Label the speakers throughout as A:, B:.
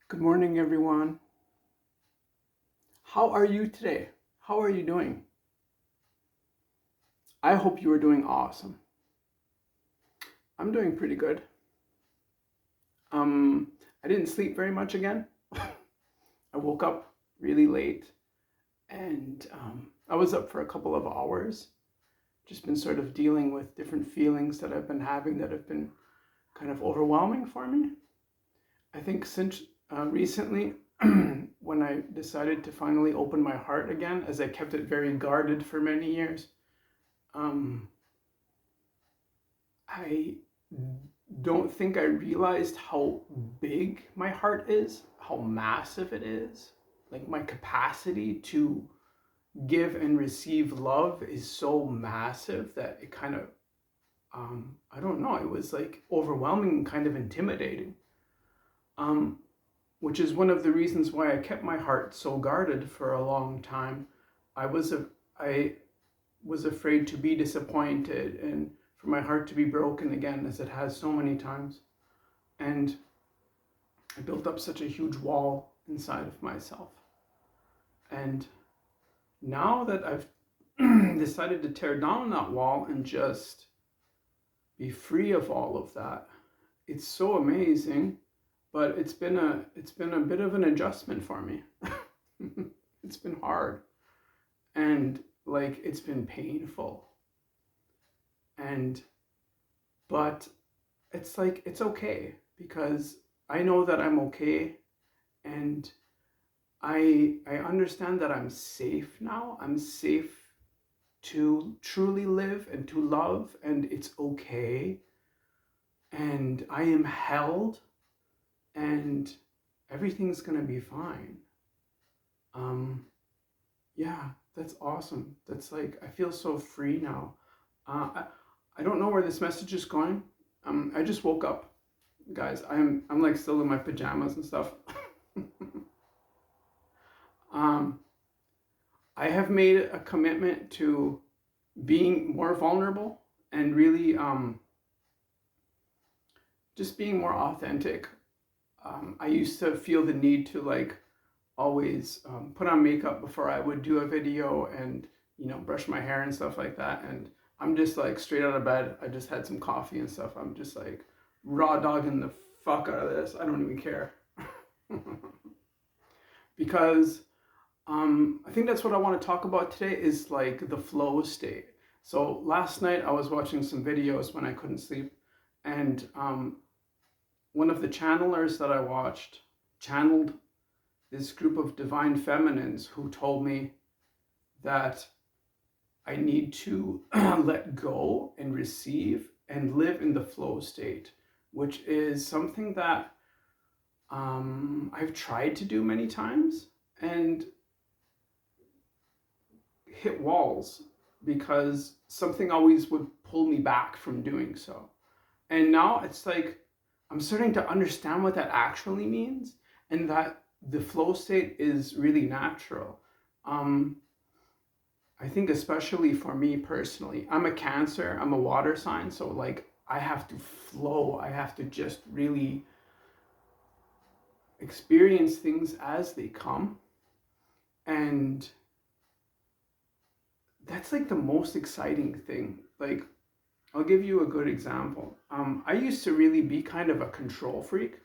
A: Good morning, everyone. How are you today? How are you doing? I hope you are doing awesome. I'm doing pretty good. I didn't sleep very much again. I woke up really late and I was up for a couple of hours. Just been sort of dealing with different feelings that I've been having that have been kind of overwhelming for me. I think since recently, when I decided to finally open my heart again, as I kept it very guarded for many years, um, I don't think I realized how big my heart is, how massive it is. Like my capacity to give and receive love is so massive that it kind of, I don't know, it was like overwhelming and kind of intimidating. Um, which is one of the reasons why I kept my heart so guarded for a long time. I was afraid to be disappointed and for my heart to be broken again, as it has so many times. And I built up such a huge wall inside of myself. And now that I've decided to tear down that wall and just be free of all of that, it's so amazing. But it's been a bit of an adjustment for me. It's been hard. And like it's been painful. And but it's like it's okay because I know that I'm okay, and I understand that I'm safe now. I'm safe to truly live and to love, and it's okay. And I am held, and everything's gonna be fine. Um, yeah, that's awesome. That's like I feel so free now. I don't know where this message is going. I just woke up, guys. I'm like still in my pajamas and stuff. um, I have made a commitment to being more vulnerable and really just being more authentic. I used to feel the need to like always put on makeup before I would do a video and brush my hair and stuff like that. And I'm just like straight out of bed. I just had some coffee and stuff. I'm just like raw dogging the fuck out of this. I don't even care. Because I think that's what I want to talk about today is like the flow state. So last night I was watching some videos when I couldn't sleep, and one of the channelers that I watched channeled this group of divine feminines who told me that I need to let go and receive and live in the flow state, which is something that I've tried to do many times and hit walls because something always would pull me back from doing so. And now it's like I'm starting to understand what that actually means, and that the flow state is really natural. I think especially for me personally, I'm a Cancer, I'm a water sign, so like I have to flow. I have to just really experience things as they come. And that's like the most exciting thing. Like, I'll give you a good example. I used to really be kind of a control freak.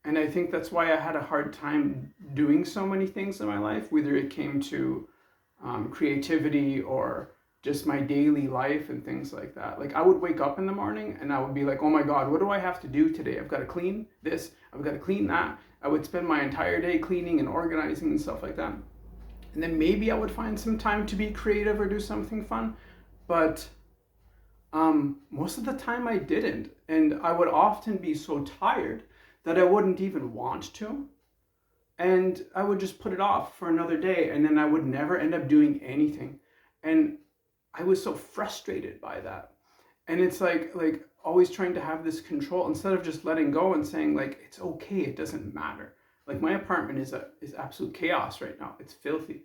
A: And I think that's why I had a hard time doing so many things in my life, whether it came to creativity or just my daily life and things like that. Like I would wake up in the morning and I would be like, oh my God, what do I have to do today? I've got to clean this, I've got to clean that. I would spend my entire day cleaning and organizing and stuff like that. And then maybe I would find some time to be creative or do something fun. But most of the time I didn't. And I would often be so tired that I wouldn't even want to. And I would just put it off for another day, and then I would never end up doing anything. And I was so frustrated by that. And it's like always trying to have this control instead of just letting go and saying like it's okay, it doesn't matter. Like my apartment is absolute chaos right now. It's filthy.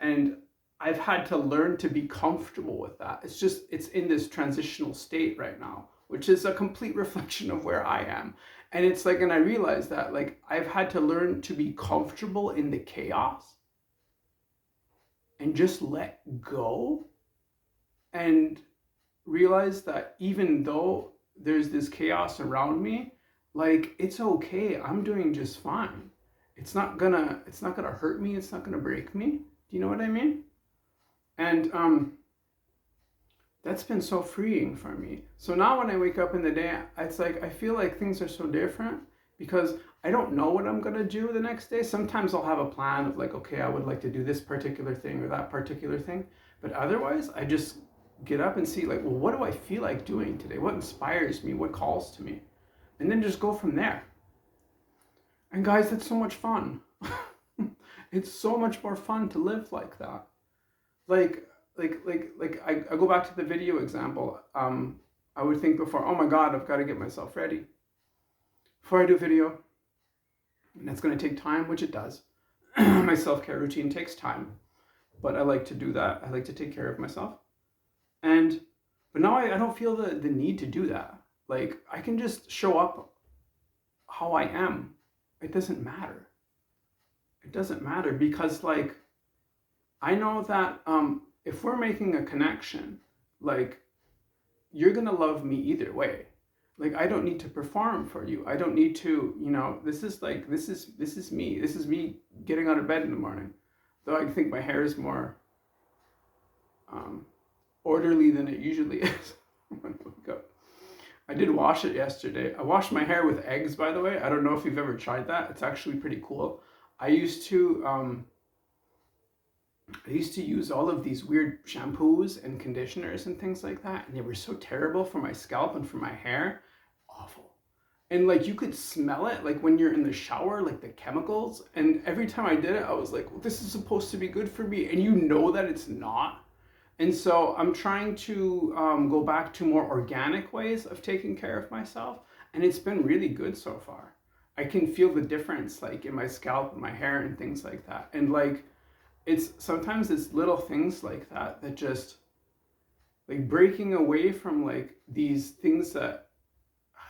A: And I've had to learn to be comfortable with that. It's in this transitional state right now, which is a complete reflection of where I am. And it's like, and I realized that like I've had to learn to be comfortable in the chaos and just let go and realize that even though there's this chaos around me, like it's okay. I'm doing just fine. It's not gonna hurt me. It's not gonna break me. Do you know what I mean? And that's been so freeing for me. So now when I wake up in the day, it's like I feel like things are so different because I don't know what I'm gonna do the next day. Sometimes I'll have a plan of like, okay, I would like to do this particular thing or that particular thing. But otherwise, I just get up and see like, well, what do I feel like doing today? What inspires me? What calls to me? And then just go from there. And guys, it's so much fun. It's so much more fun to live like that. Like I go back to the video example. I would think before, oh my God, I've got to get myself ready before I do video. And that's going to take time, which it does. My self-care routine takes time, but I like to do that. I like to take care of myself. But now I don't feel the need to do that. Like I can just show up how I am. It doesn't matter. It doesn't matter because like, I know that if we're making a connection, like you're gonna love me either way. Like I don't need to perform for you. I don't need to, this is me. This is me getting out of bed in the morning. Though I think my hair is more orderly than it usually is when I wake up. I did wash it yesterday. I washed my hair with eggs, by the way. I don't know if you've ever tried that. It's actually pretty cool. I used to use all of these weird shampoos and conditioners and things like that, and they were so terrible for my scalp and for my hair. Awful. And like you could smell it like when you're in the shower, like the chemicals. And every time I did it, I was like, well, this is supposed to be good for me. And you know that it's not. And so I'm trying to go back to more organic ways of taking care of myself. And it's been really good so far. I can feel the difference like in my scalp and my hair and things like that. And like, sometimes it's little things like that that just like breaking away from like these things that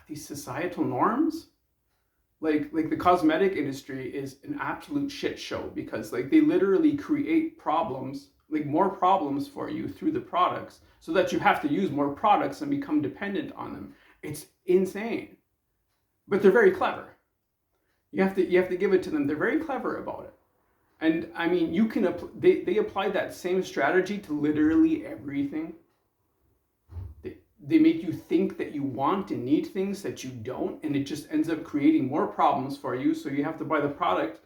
A: these societal norms, like the cosmetic industry is an absolute shit show because like they literally create problems, like more problems for you through the products so that you have to use more products and become dependent on them. It's insane, but they're very clever. You have to give it to them. They're very clever about it. And I mean, they apply that same strategy to literally everything. They make you think that you want and need things that you don't, and it just ends up creating more problems for you. So you have to buy the product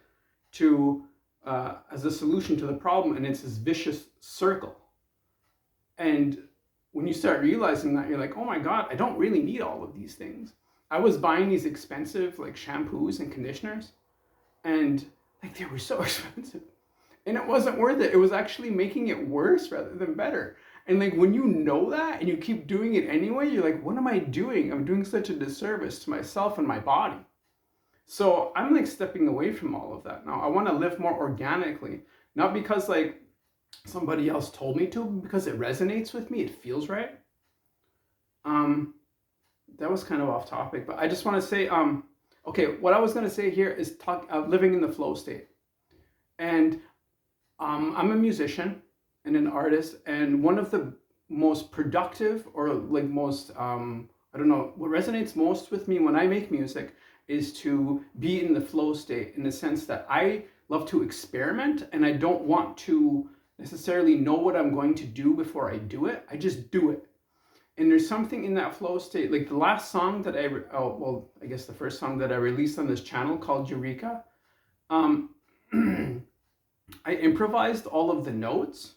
A: as a solution to the problem, and it's this vicious circle. And when you start realizing that, you're like, oh my God, I don't really need all of these things. I was buying these expensive like shampoos and conditioners, and like they were so expensive, and it wasn't worth it. It was actually making it worse rather than better. And like when you know that and you keep doing it anyway, you're like, what am I doing? I'm doing such a disservice to myself and my body. So I'm like stepping away from all of that now. I want to live more organically, not because like somebody else told me to, because it resonates with me. It feels right. That was kind of off topic, but I just want to say, okay, what I was going to say here is living in the flow state. And I'm a musician and an artist, and one of the most productive or like most, I don't know, what resonates most with me when I make music is to be in the flow state, in the sense that I love to experiment and I don't want to necessarily know what I'm going to do before I do it. I just do it. And there's something in that flow state, like the last song that I guess the first song that I released on this channel called Eureka, I improvised all of the notes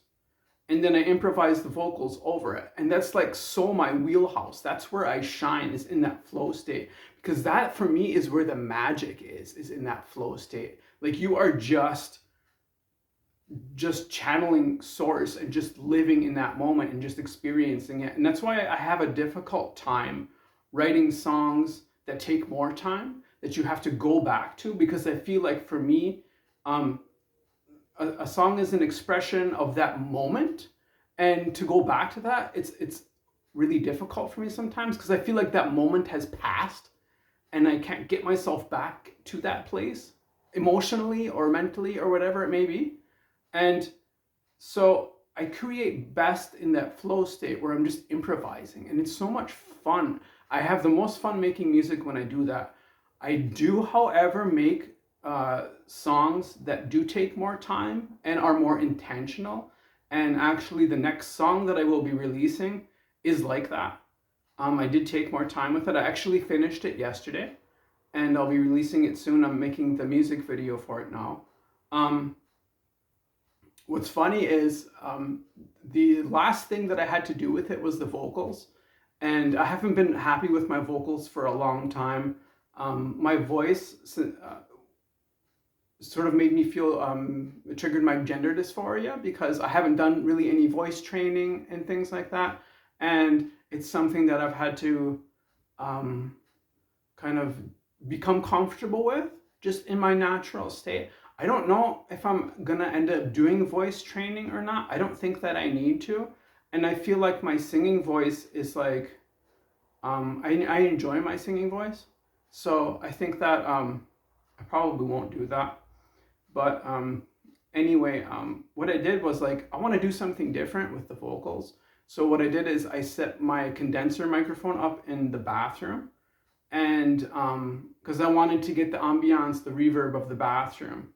A: and then I improvised the vocals over it. And that's like so my wheelhouse. That's where I shine, is in that flow state. Because that for me is where the magic is in that flow state. Like you are just channeling source and just living in that moment and just experiencing it. And that's why I have a difficult time writing songs that take more time, that you have to go back to, because I feel like for me, a song is an expression of that moment, and to go back to that, it's really difficult for me sometimes, because I feel like that moment has passed and I can't get myself back to that place emotionally or mentally or whatever it may be. And so I create best in that flow state where I'm just improvising, and it's so much fun. I have the most fun making music when I do that. I do, however, make songs that do take more time and are more intentional. And actually, the next song that I will be releasing is like that. I did take more time with it. I actually finished it yesterday, and I'll be releasing it soon. I'm making the music video for it now. What's funny is the last thing that I had to do with it was the vocals, and I haven't been happy with my vocals for a long time. My voice sort of made me feel, it triggered my gender dysphoria because I haven't done really any voice training and things like that, and it's something that I've had to kind of become comfortable with just in my natural state. I don't know if I'm gonna end up doing voice training or not. I don't think that I need to. And I feel like my singing voice is like, I enjoy my singing voice. So I think that I probably won't do that. But anyway, what I did was like, I wanna do something different with the vocals. So what I did is I set my condenser microphone up in the bathroom, and because I wanted to get the ambiance, the reverb of the bathroom.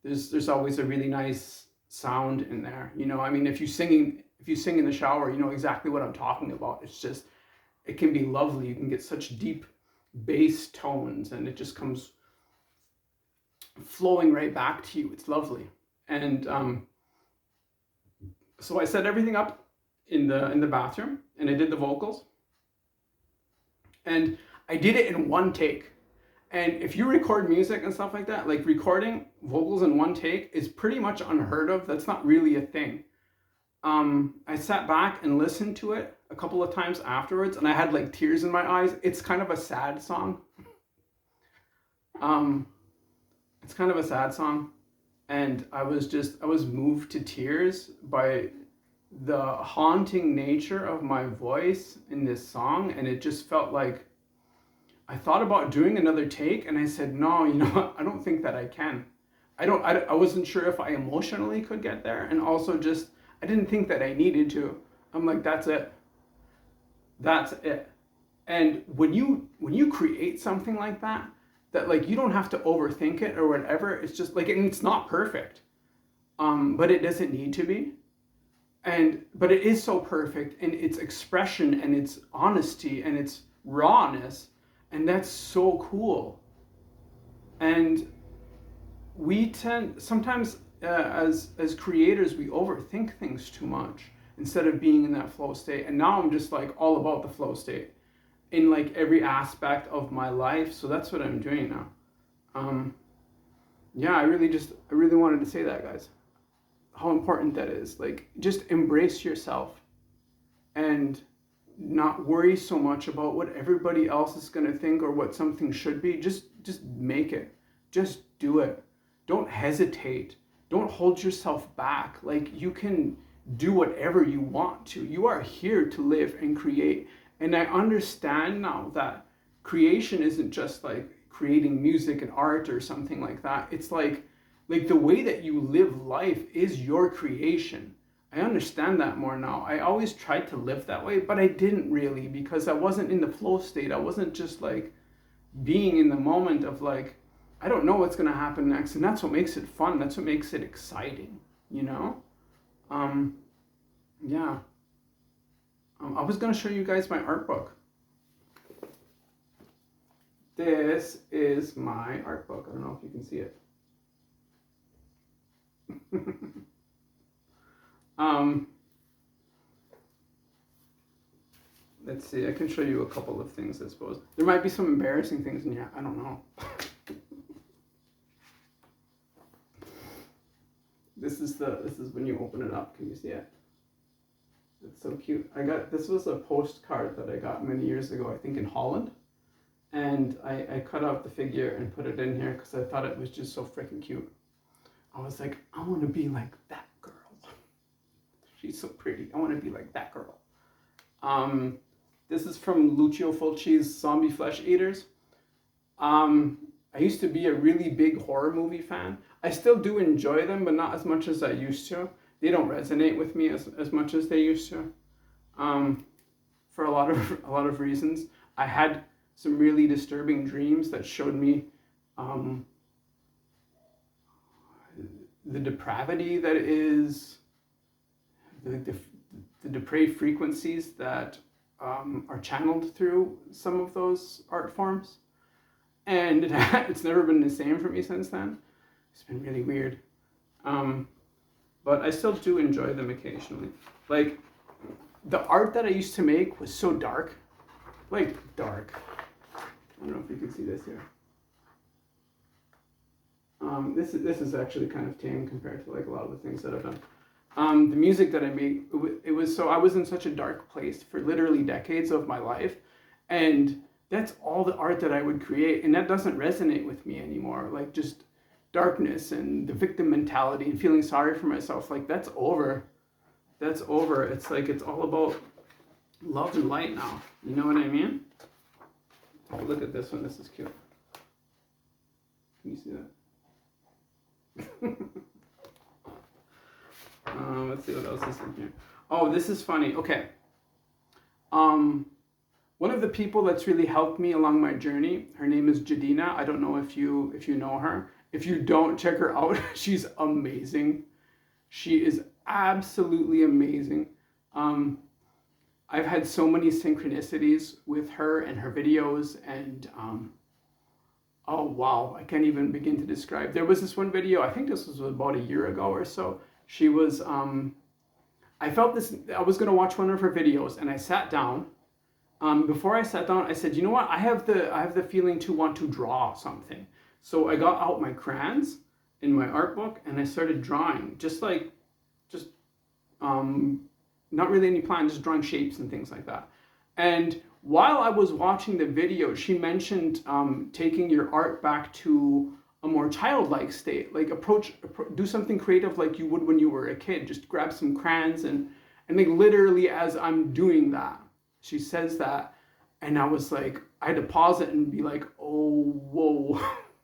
A: There's always a really nice sound in there. You know, I mean, if you sing in the shower, you know exactly what I'm talking about. It's just, it can be lovely. You can get such deep bass tones, and it just comes flowing right back to you. It's lovely. And so I set everything up in the bathroom, and I did the vocals, and I did it in one take. And if you record music and stuff like that, like recording vocals in one take is pretty much unheard of. That's not really a thing. I sat back and listened to it a couple of times afterwards, and I had like tears in my eyes. It's kind of a sad song. It's kind of a sad song. And I was moved to tears by the haunting nature of my voice in this song. And it just felt like, I thought about doing another take, and I said, no, you know what? I don't think that I can. I wasn't sure if I emotionally could get there, and also just, I didn't think that I needed to. I'm like, that's it. That's it. And when you create something like that like you don't have to overthink it or whatever, it's just like, and it's not perfect. But it doesn't need to be. But it is so perfect, and its expression and its honesty and its rawness. And that's so cool. And we tend, sometimes as creators, we overthink things too much instead of being in that flow state. And now I'm just like all about the flow state in like every aspect of my life. So that's what I'm doing now. Yeah, I really wanted to say that, guys. How important that is. Like, just embrace yourself and not worry so much about what everybody else is going to think or what something should be. Just make it. Just do it. Don't hesitate. Don't hold yourself back. Like, you can do whatever you want to. You are here to live and create. And I understand now that creation isn't just like creating music and art or something like that. It's like the way that you live life is your creation. I understand that more now. I always tried to live that way, but I didn't really, because I wasn't in the flow state. I wasn't just like being in the moment of like, I don't know what's going to happen next. And that's what makes it fun. That's what makes it exciting, you know? Yeah. I was going to show you guys my art book. This is my art book. I don't know if you can see it. Let's see, I can show you a couple of things, I suppose. There might be some embarrassing things in here, I don't know. This is when you open it up. Can you see it? It's so cute. This was a postcard that I got many years ago, I think in Holland. And I cut out the figure and put it in here because I thought it was just so freaking cute. I was like, I want to be like that girl. She's so pretty. I want to be like that girl. This is from Lucio Fulci's Zombie Flesh Eaters. I used to be a really big horror movie fan. I still do enjoy them, but not as much as I used to. They don't resonate with me as much as they used to. Um, for a lot of reasons. I had some really disturbing dreams that showed me um, the depravity that is the depraved frequencies that are channeled through some of those art forms, and it's never been the same for me since then. It's been really weird, but I still do enjoy them occasionally. Like the art that I used to make was so dark, like dark. I don't know if you can see this here. This is actually kind of tame compared to like a lot of the things that I've done. The music that I made, it was so I was in such a dark place for literally decades of my life, and that's all the art that I would create, and that doesn't resonate with me anymore. Like just darkness and the victim mentality and feeling sorry for myself, like that's over. That's over. It's like it's all about love and light now. You know what I mean? Oh, look at this one. This is cute. Can you see that? Let's see what else is in here. Oh, this is funny. Okay. One of the people that's really helped me along my journey, her name is Judy. I don't know if you know her. If you don't, check her out. She's amazing. She is absolutely amazing. I've had so many synchronicities with her and her videos, and oh wow, I can't even begin to describe. There was this one video, I think this was about a year ago or so. She was, I felt this, I was gonna watch one of her videos, and I sat down. Before I sat down, I said, you know what, I have the feeling to want to draw something. So I got out my crayons in my art book, and I started drawing, just not really any plan, just drawing shapes and things like that. And while I was watching the video, she mentioned taking your art back to a more childlike state, like do something creative like you would when you were a kid. Just grab some crayons and like literally as I'm doing that, she says that, and I was like, I had to pause it and be like, oh, whoa.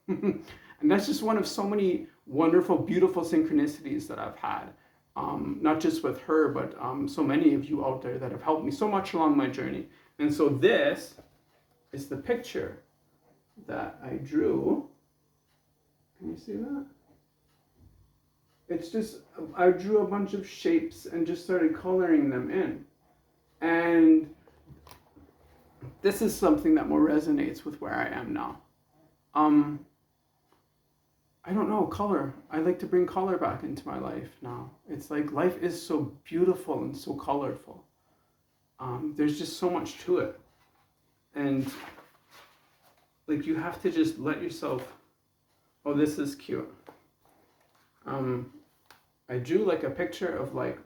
A: And that's just one of so many wonderful, beautiful synchronicities that I've had. Not just with her, but so many of you out there that have helped me so much along my journey. And so this is the picture that I drew. Can you see that? It's just, I drew a bunch of shapes and just started coloring them in. And this is something that more resonates with where I am now. I don't know, color. I like to bring color back into my life now. It's like life is so beautiful and so colorful. There's just so much to it. And like you have to just let yourself, oh, this is cute. I drew like a picture of like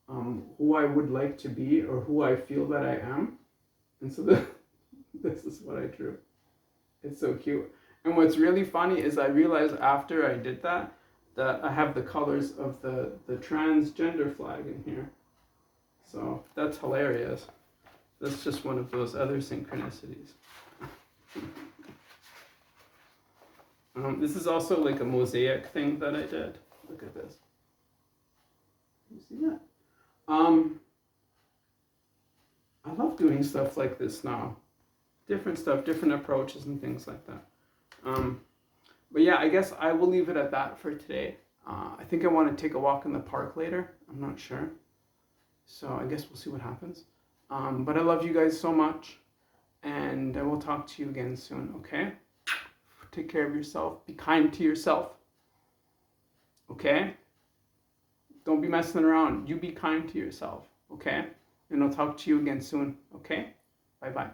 A: who I would like to be or who I feel that I am. And so this is what I drew. It's so cute. And what's really funny is I realized after I did that I have the colors of the transgender flag in here. So that's hilarious. That's just one of those other synchronicities. This is also like a mosaic thing that I did. Look at this. You see that? I love doing stuff like this now. Different stuff, different approaches and things like that. But yeah, I guess I will leave it at that for today. I think I want to take a walk in the park later. I'm not sure. So I guess we'll see what happens. But I love you guys so much. And I will talk to you again soon, okay? Take care of yourself. Be kind to yourself. Okay? Don't be messing around. You be kind to yourself, okay? And I'll talk to you again soon, okay? Bye-bye.